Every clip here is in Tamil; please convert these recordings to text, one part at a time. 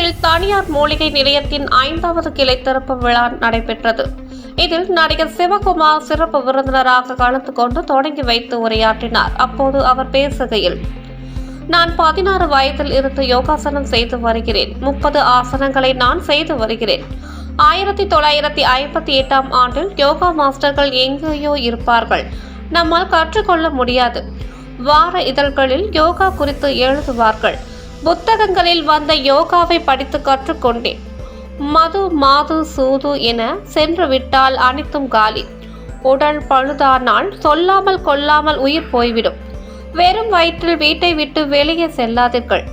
திருப்பூரில் தனியார் மூலிகை நிலையத்தின் 5வது கிளை திறப்பு விழா நடைபெற்றது. இதில் நடிகர் சிவகுமார் சிறப்பு விருந்தினராக கலந்து கொண்டு தொடங்கி வைத்து உரையாற்றினார். அப்போது அவர் பேசுகையில், நான் 16 வயதில் இருந்து யோகாசனம் செய்து வருகிறேன். 30 ஆசனங்களை நான் செய்து வருகிறேன். 1958ஆம் ஆண்டில் யோகா மாஸ்டர்கள் எங்கேயோ இருப்பார்கள். நம்மால் கற்றுக்கொள்ள முடியாது. வார இதழ்களில் யோகா குறித்து எழுதுவார்கள். புத்தகங்களில் வந்த யோகாவை படித்து கற்றுக்கொண்டேன். மது மாது சூது என சென்று விட்டால் அனைத்தும் காலி. உடல் பழுதானால் சொல்லாமல் கொள்ளாமல் உயிர் போய்விடும். வெறும் வயிற்றில் வீட்டை விட்டு வெளியே செல்லாதீர்கள்.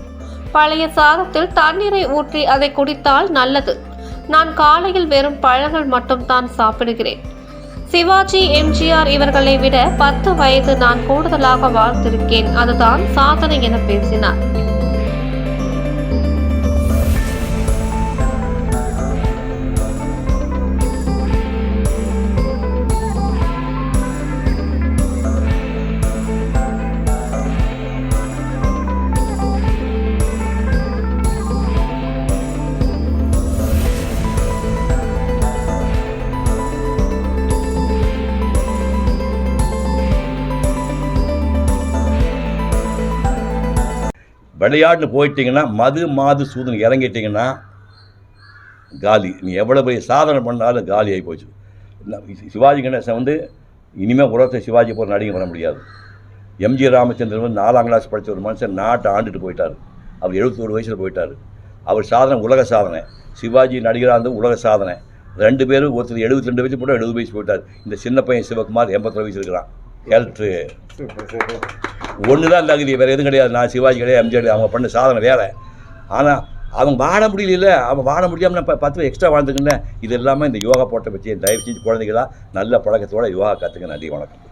பழைய சாதத்தில் தண்ணீரை ஊற்றி அதை குடித்தால் நல்லது. நான் காலையில் வெறும் பழங்கள் மட்டும் தான் சாப்பிடுகிறேன். சிவாஜி, எம்ஜிஆர் இவர்களை விட 10 வயது நான் கூடுதலாக வாழ்ந்திருக்கேன். அதுதான் சாதனை என பேசினார். விளையாடுன்னு போயிட்டீங்கன்னா, மது மாது சூதுன்னு இறங்கிட்டிங்கன்னா காலி. நீ எவ்வளோ பெரிய சாதனை பண்ணாலும் காலி ஆகி போச்சு. சிவாஜி கணேசன் வந்து இனிமேல் உலகத்தை சிவாஜி போகிற நடிகை பண்ண முடியாது. எம்ஜி ராமச்சந்திரன் வந்து 4ஆம் கிளாஸ் படித்த ஒரு மனுஷன் நாட்டை ஆண்டுட்டு போயிட்டார். அவர் 71 வயசில் போயிட்டார். அவர் சாதனை உலக சாதனை. சிவாஜி நடிகராக இருந்து உலக சாதனை. 2 பேரும், ஒருத்தர் 72 வயசு போட்டு 70 வயசு போயிட்டார். இந்த சின்ன பையன் சிவகுமார் 82 வயசு இருக்கிறான். கேரக்டரு ஒன்று தான் தகுதி, வேறு எதுவும் கிடையாது. நான் சிவாஜி கிடையாது, எம்ஜிஆர், அவங்க பண்ண சாதனை வேறு. ஆனால் அவங்க வாழ முடியல. அவங்க வாழ முடியாமல் நான் 10 எக்ஸ்ட்ரா வாழ்ந்துக்கிட்டேன். இது எல்லாமே இந்த யோகா போட்ட வச்சு தயவு செஞ்சு குழந்தைகளாக நல்ல பழக்கத்தோடு யோகா கற்றுக்க. நன்றி, வணக்கம்.